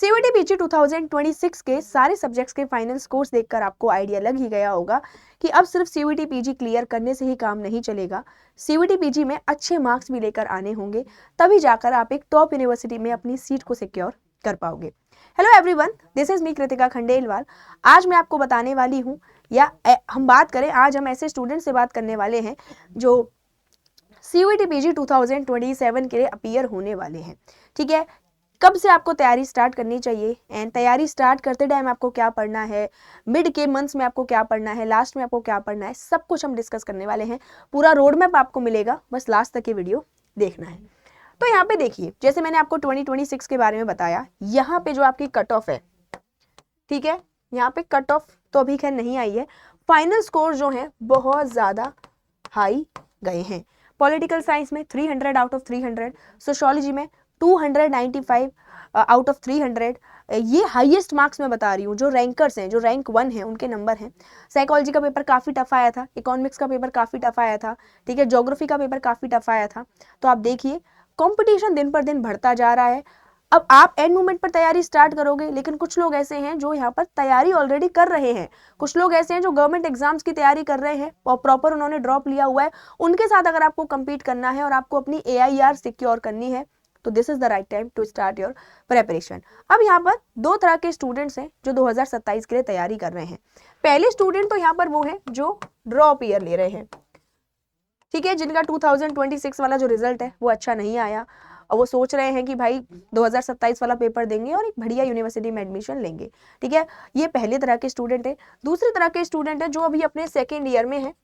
CUET PG 2026 के सारे subjects के फाइनल स्कोर्स देखकर आपको आइडिया लग ही गया होगा कि अब सिर्फ सीयूईटी पीजी क्लियर करने से ही काम नहीं चलेगा। सीयूईटी पीजी में अच्छे मार्क्स भी लेकर आने होंगे, तभी जाकर आप एक टॉप यूनिवर्सिटी में अपनी सीट को सिक्योर कर पाओगे। Hello everyone, this is me Kritika Khandelwal. आज मैं आपको बताने वाली हूँ, या हम बात करें, आज हम ऐसे स्टूडेंट से बात करने वाले हैं जो सीयूईटी पीजी 2027 के लिए अपीयर होने वाले हैं। ठीक है, कब से आपको तैयारी स्टार्ट करनी चाहिए एंड तैयारी स्टार्ट करते टाइम आपको क्या पढ़ना है, मिड के मंथ्स में आपको क्या पढ़ना है, लास्ट में आपको क्या पढ़ना है, सब कुछ हम डिस्कस करने वाले हैं। पूरा रोड मैप आपको मिलेगा, बस लास्ट तक ये वीडियो देखना है। तो यहाँ पे देखिए, जैसे मैंने आपको 2026 के बारे में बताया, यहाँ पे जो आपकी कट ऑफ है, ठीक है, यहाँ पे कट ऑफ तो अभी खैर नहीं आई है, फाइनल स्कोर जो है बहुत ज्यादा हाई गए हैं। पॉलिटिकल साइंस में 300 आउट ऑफ 300, सोशियोलॉजी में 295 आउट ऑफ 300, ये हाईएस्ट मार्क्स मैं बता रही हूँ। जो रैंकर्स हैं, जो रैंक 1 है, उनके नंबर हैं। साइकोलॉजी का पेपर काफ़ी टफ आया था, इकोनॉमिक्स का पेपर काफ़ी टफ आया था, ठीक है, ज्योग्राफी का पेपर काफ़ी टफ आया था। तो आप देखिए, कंपटीशन दिन पर दिन बढ़ता जा रहा है। अब आप एंड मोमेंट पर तैयारी स्टार्ट करोगे, लेकिन कुछ लोग ऐसे हैं जो यहाँ पर तैयारी ऑलरेडी कर रहे हैं, कुछ लोग ऐसे हैं जो गवर्नमेंट एग्जाम्स की तैयारी कर रहे हैं और प्रॉपर उन्होंने ड्रॉप लिया हुआ है। उनके साथ अगर आपको compete करना है और आपको अपनी AIR सिक्योर करनी है, तो this is the right time to start your preparation. अब यहाँ पर दो तरह के स्टूडेंट्स हैं जो 2027 के लिए तैयारी कर रहे हैं। पहले स्टूडेंट तो यहाँ पर वो हैं जो ड्रॉप ईयर ले रहे हैं, ठीक है, जिनका 2026 वाला जो रिजल्ट है वो अच्छा नहीं आया और वो सोच रहे हैं कि भाई 2027 वाला पेपर देंगे और एक बढ़िया यूनिवर्सिटी में एडमिशन लेंगे। ठीक है, ये पहले तरह के स्टूडेंट है। दूसरी तरह के स्टूडेंट है जो अभी अपने सेकेंड ईयर में है,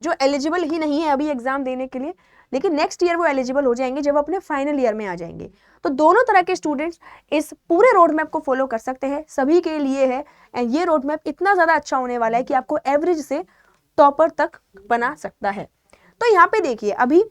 जो एलिजिबल ही नहीं है अभी एग्जाम देने के लिए, लेकिन नेक्स्ट ईयर वो एलिजिबल हो जाएंगे जब अपने फाइनल ईयर में आ जाएंगे। तो दोनों तरह के स्टूडेंट्स इस पूरे रोड मैप को फॉलो कर सकते हैं, सभी के लिए है। एंड ये रोड मैप इतना ज्यादा अच्छा होने वाला है कि आपको एवरेज से टॉपर तक बना सकता है। तो यहाँ पे देखिए, अभी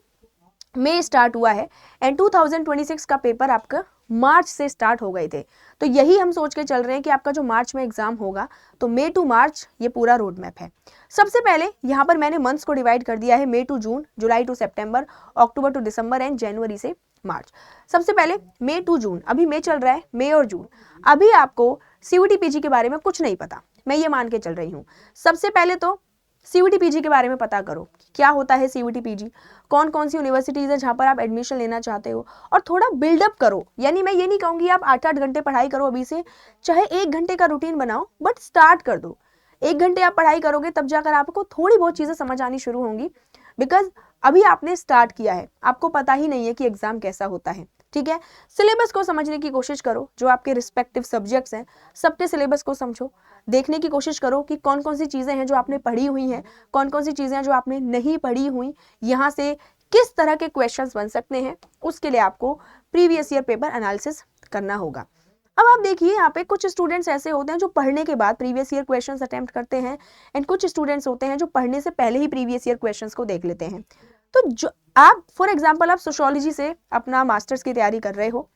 मई स्टार्ट हुआ है एंड 2026 का पेपर आपका मार्च से स्टार्ट हो गए थे। तो यही हम सोच के चल रहे हैं कि आपका जो मार्च में एग्जाम होगा, तो मई टू मार्च ये पूरा रोड मैप है। सबसे पहले यहाँ पर मैंने मंथ्स को डिवाइड कर दिया है, मई टू जून, जुलाई टू सितंबर, अक्टूबर टू दिसंबर एंड जनवरी से मार्च। सबसे पहले मई टू जून, अभी मई चल रहा है, मई और जून। अभी आपको सीयूईटी पीजी के बारे में कुछ नहीं पता, मैं ये मान के चल रही हूँ। सबसे पहले तो सीयूईटी पीजी के बारे में पता करो, क्या होता है सीयूईटी पीजी, कौन कौन सी यूनिवर्सिटीज है जहां पर आप एडमिशन लेना चाहते हो, और थोड़ा बिल्डअप करो। यानी मैं ये नहीं कहूंगी आप 8-8 घंटे पढ़ाई करो अभी से, चाहे 1 घंटे का रूटीन बनाओ, बट स्टार्ट कर दो। 1 घंटे आप पढ़ाई करोगे तब जाकर आपको थोड़ी बहुत चीजें समझ आनी शुरू होंगी, बिकॉज अभी आपने स्टार्ट किया है, आपको पता ही नहीं है कि एग्जाम कैसा होता है। ठीक है, सिलेबस को समझने की कोशिश करो, जो आपके रिस्पेक्टिव सब्जेक्ट्स हैं सबके सिलेबस को समझो, देखने की कोशिश करो कि कौन कौन सी चीजें हैं जो आपने पढ़ी हुई हैं, कौन कौन सी चीजें हैं जो आपने नहीं पढ़ी हुई, यहाँ से किस तरह के क्वेश्चंस बन सकते हैं, उसके लिए आपको प्रीवियस ईयर पेपर एनालिसिस करना होगा। अब आप देखिए, यहाँ पे कुछ स्टूडेंट्स ऐसे होते हैं जो पढ़ने के बाद प्रीवियस ईयर क्वेश्चंस अटेम्प्ट करते हैं, एंड कुछ स्टूडेंट्स होते हैं जो पढ़ने से पहले ही प्रीवियस ईयर क्वेश्चंस को देख लेते हैं। तो जो आप फॉर एग्जांपल आप सोशियोलॉजी से अपना मास्टर्स की तैयारी कर रहे हो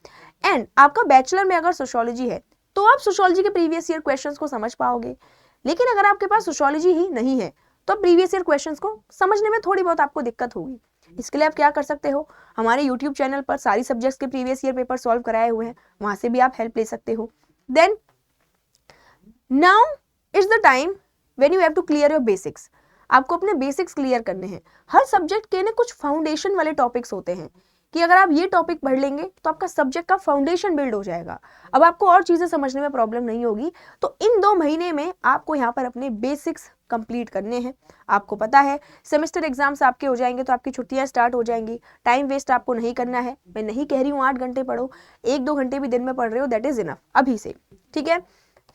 एंड आपका बैचलर में अगर सोशियोलॉजी है, तो आप सोशियोलॉजी के प्रीवियस ईयर क्वेश्चंस को समझ पाओगे। लेकिन अगर आपके पास सोशियोलॉजी ही नहीं है, तो प्रीवियस ईयर क्वेश्चंस को समझने में थोड़ी बहुत आपको दिक्कत होगी। इसके लिए आप क्या कर सकते हो, हमारे यूट्यूब चैनल पर सारी सब्जेक्ट्स के प्रीवियस ईयर पेपर सॉल्व कराए हुए हैं, वहां से भी आप हेल्प ले सकते हो। Then now it's the time when you have to clear your basics. आपको अपने बेसिक्स क्लियर करने हैं। हर सब्जेक्ट के ना कुछ फाउंडेशन वाले टॉपिक्स होते हैं कि अगर आप ये टॉपिक पढ़ लेंगे तो आपका सब्जेक्ट का फाउंडेशन बिल्ड हो जाएगा, अब आपको और चीजें समझने में प्रॉब्लम नहीं होगी। तो इन 2 महीने में आपको यहाँ पर अपने बेसिक्स कंप्लीट करने हैं। आपको पता है सेमेस्टर एग्जाम्स आपके हो जाएंगे तो आपकी छुट्टियां स्टार्ट हो जाएंगी, टाइम वेस्ट आपको नहीं करना है। मैं नहीं कह रही हूँ 8 घंटे पढ़ो, 1-2 घंटे भी दिन में पढ़ रहे हो, दैट इज इनफ अभी से। ठीक है,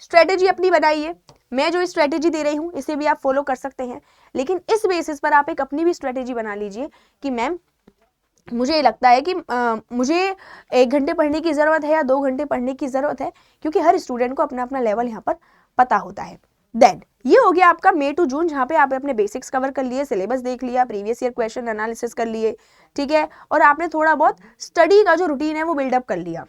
स्ट्रेटेजी अपनी बनाइए। मैं जो स्ट्रेटेजी दे रही हूँ इसे भी आप फॉलो कर सकते हैं, लेकिन इस बेसिस पर आप एक अपनी भी स्ट्रेटेजी बना लीजिए कि मैम मुझे लगता है कि मुझे 1 घंटे पढ़ने की ज़रूरत है या 2 घंटे पढ़ने की ज़रूरत है, क्योंकि हर स्टूडेंट को अपना अपना लेवल यहाँ पर पता होता है। देन ये हो गया आपका मई टू जून, जहाँ पे आपने अपने बेसिक्स कवर कर लिए, सिलेबस देख लिया, प्रीवियस ईयर क्वेश्चन एनालिसिस कर लिए, ठीक है, और आपने थोड़ा बहुत स्टडी का जो रूटीन है वो बिल्डअप कर लिया।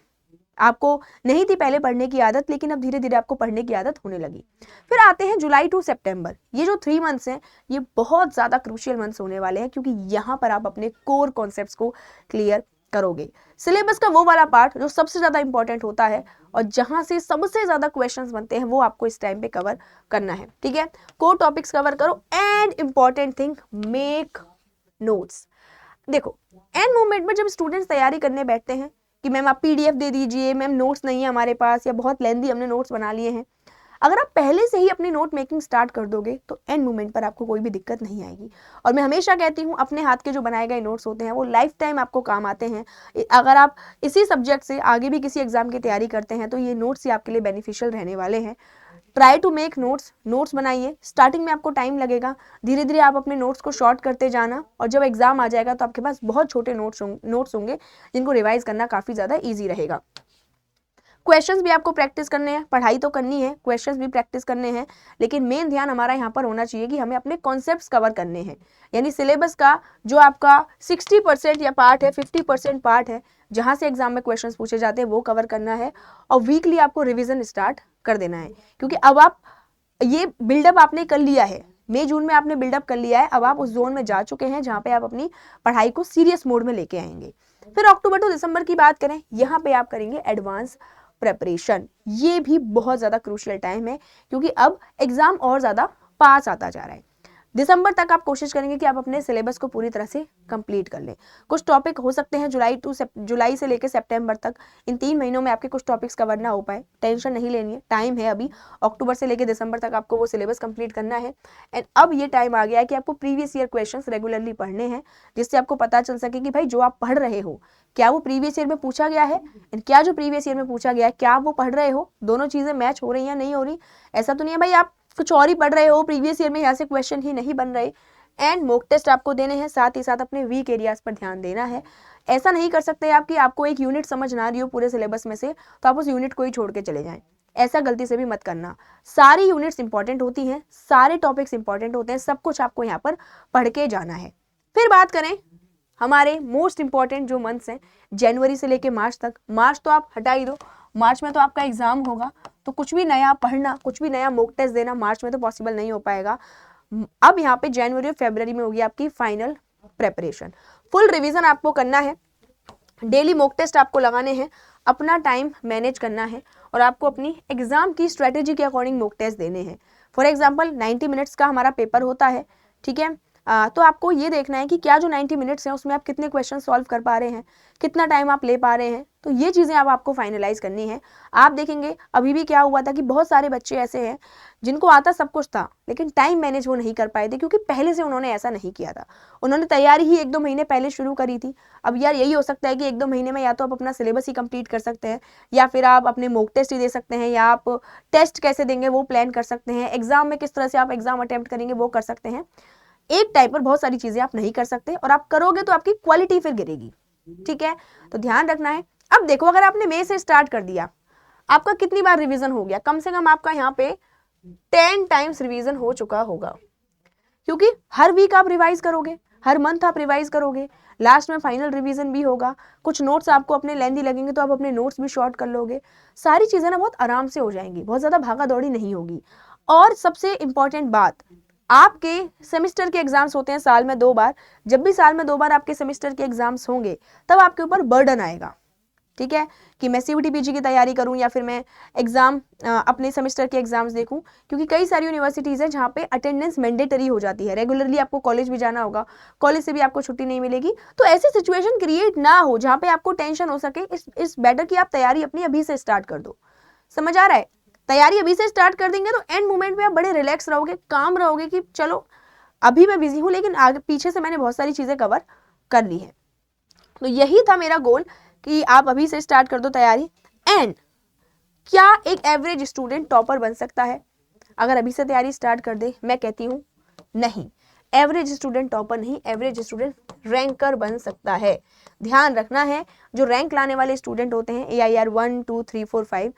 आपको नहीं थी पहले पढ़ने की आदत, लेकिन अब धीरे धीरे आपको पढ़ने की आदत होने लगी। फिर आते हैं जुलाई टू सितंबर। ये जो 3 मंथ्स हैं ये बहुत ज़्यादा क्रूशियल मंथ्स होने वाले हैं, क्योंकि यहाँ पर आप अपने कोर कॉन्सेप्ट्स को क्लियर करोगे। सिलेबस का वो वाला पार्ट जो सबसे ज्यादा इंपॉर्टेंट होता है और जहां से सबसे ज्यादा क्वेश्चंस बनते हैं वो आपको इस टाइम पे कवर करना है, ठीक है। कोर टॉपिक्स कवर करो and important thing, make notes. देखो एंड मोमेंट में जब स्टूडेंट्स तैयारी करने बैठते हैं कि मैम आप पीडीएफ दे दीजिए, मैम नोट्स नहीं है हमारे पास, या बहुत लेंदी हमने नोट्स बना लिए हैं, अगर आप पहले से ही अपनी नोट मेकिंग स्टार्ट कर दोगे तो एंड मोमेंट पर आपको कोई भी दिक्कत नहीं आएगी। और मैं हमेशा कहती हूँ अपने हाथ के जो बनाए गए नोट्स होते हैं वो लाइफ टाइम आपको काम आते हैं। अगर आप इसी सब्जेक्ट से आगे भी किसी एग्जाम की तैयारी करते हैं तो ये नोट्स ही आपके लिए बेनिफिशियल रहने वाले हैं। ट्राई टू मेक नोट्स बनाइए। स्टार्टिंग में आपको टाइम लगेगा, धीरे धीरे आप अपने नोट्स को शॉर्ट करते जाना, और जब एग्जाम आ जाएगा तो आपके पास बहुत छोटे नोट्स होंगे जिनको रिवाइज करना काफी ज्यादा ईजी रहेगा। क्वेश्चंस भी आपको प्रैक्टिस करने हैं, पढ़ाई तो करनी है, क्वेश्चंस भी प्रैक्टिस करने हैं, लेकिन मेन ध्यान हमारा यहाँ पर होना चाहिए कि हमें अपने कॉन्सेप्ट्स कवर करने हैं। यानी सिलेबस का जो आपका 60% या पार्ट है, 50% पार्ट है जहां से एग्जाम में क्वेश्चंस पूछे जाते हैं वो कवर करना है, और वीकली आपको रिविजन स्टार्ट कर देना है। क्योंकि अब आप ये बिल्डअप आपने कर लिया है, मई जून में आपने बिल्डअप कर लिया है, अब आप उस जोन में जा चुके हैं जहां पे आप अपनी पढ़ाई को सीरियस मोड में लेके आएंगे। फिर अक्टूबर टू दिसंबर की बात करें, यहाँ पे आप करेंगे एडवांस प्रेपरेशन। ये भी बहुत ज्यादा क्रूशियल टाइम है क्योंकि अब एग्जाम और ज्यादा पास आता जा रहा है। दिसंबर तक आप कोशिश करेंगे कि आप अपने सिलेबस को पूरी तरह से कंप्लीट कर लें। कुछ टॉपिक हो सकते हैं जुलाई से लेकर सितंबर तक, इन 3 महीनों में आपके कुछ टॉपिक्स कवर ना हो पाए, टेंशन नहीं लेनी है, टाइम है अभी। अक्टूबर से लेकर दिसंबर तक आपको वो सिलेबस कंप्लीट करना है। एंड अब ये टाइम आ गया है कि आपको प्रीवियस ईयर क्वेश्चंस रेगुलरली पढ़ने हैं, जिससे आपको पता चल सके कि भाई जो आप पढ़ रहे हो क्या वो प्रीवियस ईयर में पूछा गया है, एंड क्या जो प्रीवियस ईयर में पूछा गया है क्या आप वो पढ़ रहे हो, दोनों चीजें मैच हो रही हैं नहीं हो रही। ऐसा तो नहीं है भाई आप कुछ और ही पढ़ रहे हो, प्रीवियस ईयर में यहाँ से क्वेश्चन ही नहीं बन रहे। एंड मॉक टेस्ट आपको देने हैं, साथ ही साथ अपने वीक एरियाज पर ध्यान देना है। ऐसा नहीं कर सकते आप कि आपको एक यूनिट समझ ना रही हो पूरे सिलेबस में से तो आप उस यूनिट को ही छोड़ के चले जाएं। ऐसा गलती से भी मत करना। सारी यूनिट्स इंपॉर्टेंट होती हैं, सारे टॉपिक्स इंपॉर्टेंट होते हैं, सब कुछ आपको यहाँ पर पढ़ के जाना है। फिर बात करें हमारे मोस्ट इंपॉर्टेंट जो मंथ्स हैं, जनवरी से लेके मार्च तक। मार्च तो आप हटा ही दो, मार्च में तो आपका एग्जाम होगा, तो कुछ भी नया पढ़ना, कुछ भी नया मॉक टेस्ट देना मार्च में तो पॉसिबल नहीं हो पाएगा। अब यहाँ पे जनवरी और फरवरी में होगी आपकी फाइनल प्रेपरेशन। फुल रिवीजन आपको करना है, डेली मॉक टेस्ट आपको लगाने हैं, अपना टाइम मैनेज करना है, और आपको अपनी एग्जाम की स्ट्रेटेजी के अकॉर्डिंग मॉक टेस्ट देने हैं। फॉर एग्जाम्पल 90 मिनट्स का हमारा पेपर होता है, ठीक है। तो आपको ये देखना है कि क्या जो 90 मिनट्स हैं उसमें आप कितने क्वेश्चन सॉल्व कर पा रहे हैं, कितना टाइम आप ले पा रहे हैं। तो ये चीज़ें अब आपको फाइनलाइज करनी है। आप देखेंगे अभी भी क्या हुआ था कि बहुत सारे बच्चे ऐसे हैं जिनको आता सब कुछ था लेकिन टाइम मैनेज वो नहीं कर पाए थे, क्योंकि पहले से उन्होंने ऐसा नहीं किया था, उन्होंने तैयारी ही 1-2 महीने पहले शुरू करी थी। अब यार यही हो सकता है कि 1-2 महीने में या तो आप अपना सिलेबस ही कंप्लीट कर सकते हैं, या फिर आप अपने मॉक टेस्ट ही दे सकते हैं, या आप टेस्ट कैसे देंगे वो प्लान कर सकते हैं, एग्जाम में किस तरह से आप एग्जाम अटेम्प्ट करेंगे वो कर सकते हैं। एक टाइम पर बहुत सारी चीजें आप नहीं कर सकते, और आप करोगे तो आपकी क्वालिटी फिर गिरेगी, ठीक है। तो ध्यान रखना है। अब देखो अगर आपने मई से स्टार्ट कर दिया, आपका कितनी बार रिवीजन हो गया? कम से कम आपका यहाँ पे 10 टाइम्स रिवीजन हो चुका होगा, क्योंकि हर वीक आप रिवाइज करोगे, हर मंथ आप रिवाइज करोगे, लास्ट में फाइनल रिवीजन भी होगा। कुछ नोट्स आपको अपने लेंदी लगेंगे तो आप अपने नोट्स भी शॉर्ट कर लोगे। सारी चीजें ना बहुत आराम से हो जाएंगी, बहुत ज्यादा भागा दौड़ी नहीं होगी। और सबसे इंपॉर्टेंट बात, आपके सेमेस्टर के एग्जाम्स होते हैं साल में 2 बार। जब भी साल में 2 बार आपके सेमेस्टर के एग्जाम्स होंगे तब आपके ऊपर बर्डन आएगा, ठीक है, कि मैं सीयूटी पीजी की तैयारी करूं या फिर मैं एग्जाम अपने सेमेस्टर के एग्जाम्स देखूं। क्योंकि कई सारी यूनिवर्सिटीज है जहां पे अटेंडेंस मैंडेटरी हो जाती है, रेगुलरली आपको कॉलेज भी जाना होगा, कॉलेज से भी आपको छुट्टी नहीं मिलेगी। तो ऐसी सिचुएशन क्रिएट ना हो जहां पे आपको टेंशन हो सके, इस बेटर की आप तैयारी अपनी अभी से स्टार्ट कर दो। समझ आ रहा है? तैयारी अभी से स्टार्ट कर देंगे तो एंड मोमेंट में आप बड़े रिलैक्स रहोगे, काम रहोगे कि चलो अभी मैं बिजी हूं लेकिन आगे पीछे से मैंने बहुत सारी चीजें कवर कर ली है। तो यही था मेरा गोल कि आप अभी से स्टार्ट कर दो तैयारी। एंड क्या एक एवरेज स्टूडेंट टॉपर बन सकता है अगर अभी से तैयारी स्टार्ट कर दे? मैं कहती हूँ नहीं, एवरेज स्टूडेंट टॉपर नहीं, एवरेज स्टूडेंट रैंकर बन सकता है। ध्यान रखना है, जो रैंक लाने वाले स्टूडेंट होते हैं AIR 1, 2, 3, 4, 5,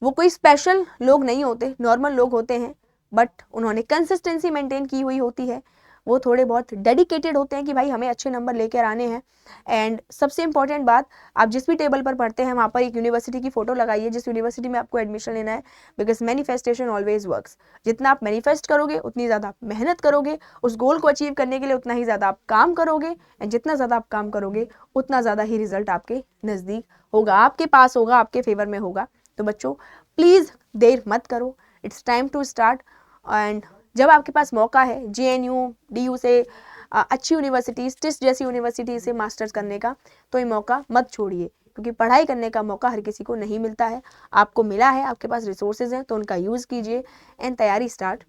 वो कोई स्पेशल लोग नहीं होते, नॉर्मल लोग होते हैं, बट उन्होंने कंसिस्टेंसी मेंटेन की हुई होती है, वो थोड़े बहुत डेडिकेटेड होते हैं कि भाई हमें अच्छे नंबर लेकर आने हैं। एंड सबसे इंपॉर्टेंट बात, आप जिस भी टेबल पर पढ़ते हैं वहाँ पर एक यूनिवर्सिटी की फोटो लगाइए जिस यूनिवर्सिटी में आपको एडमिशन लेना है, बिकॉज मैनिफेस्टेशन ऑलवेज वर्क्स। जितना आप मैनिफेस्ट करोगे उतनी ज़्यादा आप मेहनत करोगे, उस गोल को अचीव करने के लिए उतना ही ज़्यादा आप काम करोगे, एंड जितना ज़्यादा आप काम करोगे उतना ज़्यादा ही रिजल्ट आपके नज़दीक होगा, आपके पास होगा, आपके फेवर में होगा। तो बच्चों प्लीज़ देर मत करो, it's time to start. And जब आपके पास मौका है JNU DU से अच्छी यूनिवर्सिटी, स्टिस जैसी यूनिवर्सिटी से मास्टर्स करने का, तो ये मौका मत छोड़िए, क्योंकि पढ़ाई करने का मौका हर किसी को नहीं मिलता है। आपको मिला है, आपके पास रिसोर्सेज हैं, तो उनका यूज़ कीजिए एंड तैयारी स्टार्ट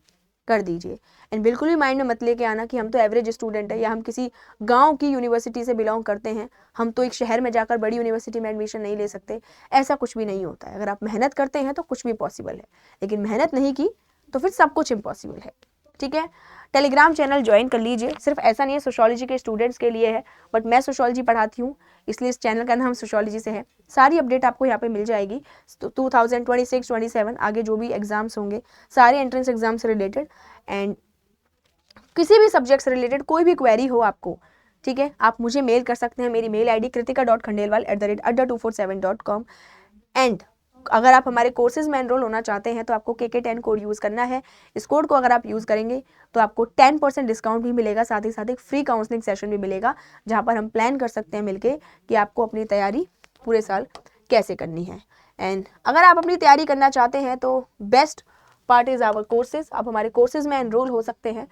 कर दीजिए। एंड बिल्कुल भी माइंड में मत लेके आना कि हम तो एवरेज स्टूडेंट है या हम किसी गांव की यूनिवर्सिटी से बिलोंग करते हैं, हम तो एक शहर में जाकर बड़ी यूनिवर्सिटी में एडमिशन नहीं ले सकते। ऐसा कुछ भी नहीं होता है। अगर आप मेहनत करते हैं तो कुछ भी पॉसिबल है, लेकिन मेहनत नहीं की तो फिर सब कुछ इम्पॉसिबल है। ठीक है, टेलीग्राम चैनल ज्वाइन कर लीजिए। सिर्फ ऐसा नहीं है सोशोलॉजी के स्टूडेंट्स के लिए है, बट मैं सोशोलॉजी पढ़ाती हूँ, इसलिए इस चैनल का नाम सोशोलॉजी से है। सारी अपडेट आपको यहाँ पे मिल जाएगी। 2026-27 आगे जो भी एग्जाम्स होंगे, सारे एंट्रेंस एग्जाम से रिलेटेड, एंड किसी भी सब्जेक्ट से रिलेटेड कोई भी क्वेरी हो आपको, ठीक है, आप मुझे मेल कर सकते हैं। मेरी मेल ID kritika.khandelwal@adda247.com। एंड अगर आप हमारे कोर्सेज में एनरोल होना चाहते हैं तो आपको KK10 कोड यूज़ करना है। इस कोड को अगर आप यूज़ करेंगे तो आपको 10% डिस्काउंट भी मिलेगा, साथ ही साथ एक फ्री काउंसलिंग सेशन भी मिलेगा, जहाँ पर हम प्लान कर सकते हैं मिलके कि आपको अपनी तैयारी पूरे साल कैसे करनी है। एंड अगर आप अपनी तैयारी करना चाहते हैं तो best part is our courses. आप हमारे कोर्सेज में एनरोल हो सकते हैं।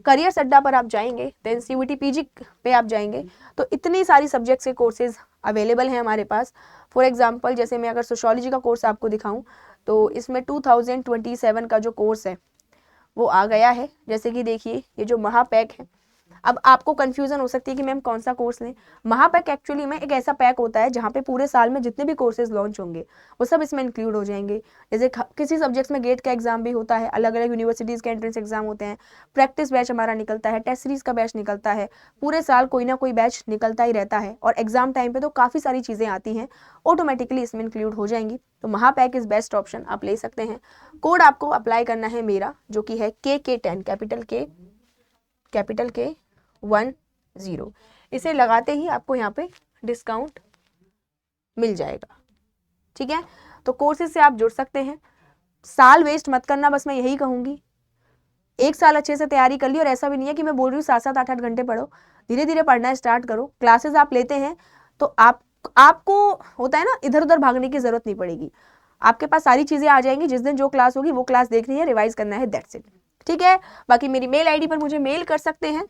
करियर अड्डा पर आप जाएंगे, देन CUET PG पे आप जाएंगे, तो इतनी सारी सब्जेक्ट्स के कोर्सेज अवेलेबल हैं हमारे पास। फॉर एग्जांपल, जैसे मैं अगर सोशोलॉजी का कोर्स आपको दिखाऊं तो इसमें 2027 का जो कोर्स है वो आ गया है। जैसे कि देखिए, ये जो महापैक है, अब आपको कंफ्यूजन हो सकती है कि मैम कौन सा कोर्स लें। महापैक एक्चुअली में एक ऐसा पैक होता है जहाँ पे पूरे साल में जितने भी कोर्सेज लॉन्च होंगे वो सब इसमें इंक्लूड हो जाएंगे। जैसे किसी सब्जेक्ट्स में गेट का एग्जाम भी होता है, अलग अलग यूनिवर्सिटीज़ के एंट्रेंस एग्जाम होते हैं, प्रैक्टिस बैच हमारा निकलता है, टेस्ट सीरीज का बैच निकलता है, पूरे साल कोई ना कोई बैच निकलता ही रहता है, और एग्जाम टाइम पे तो काफ़ी सारी चीज़ें आती हैं, ऑटोमेटिकली इसमें इंक्लूड हो जाएंगी। तो महापैक इज़ बेस्ट ऑप्शन, आप ले सकते हैं। कोड आपको अप्लाई करना है मेरा, जो कि है KK10, कैपिटल K 10। इसे लगाते ही आपको यहाँ पे डिस्काउंट मिल जाएगा। ठीक है, तो कोर्सेज से आप जुड़ सकते हैं। साल वेस्ट मत करना, बस मैं यही कहूँगी। एक साल अच्छे से तैयारी कर ली, और ऐसा भी नहीं है कि मैं बोल रही हूँ 7-7 8-8 घंटे पढ़ो, धीरे धीरे पढ़ना स्टार्ट करो। क्लासेस आप लेते हैं तो आपको होता है ना, इधर उधर भागने की जरूरत नहीं पड़ेगी। आपके पास सारी चीजें आ जाएंगी, जिस दिन जो क्लास होगी वो क्लास देखनी है, रिवाइज करना है, दैट्स इट। ठीक है, बाकी मेरी मेल ID पर मुझे मेल कर सकते हैं,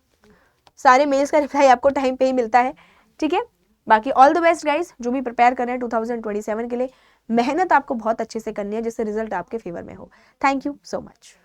सारे मेल्स का रिप्लाई आपको टाइम पे ही मिलता है। ठीक है, बाकी ऑल द बेस्ट गाइस, जो भी प्रिपेयर कर रहे हैं 2027 के लिए। मेहनत आपको बहुत अच्छे से करनी है जिससे रिजल्ट आपके फेवर में हो। Thank you so much.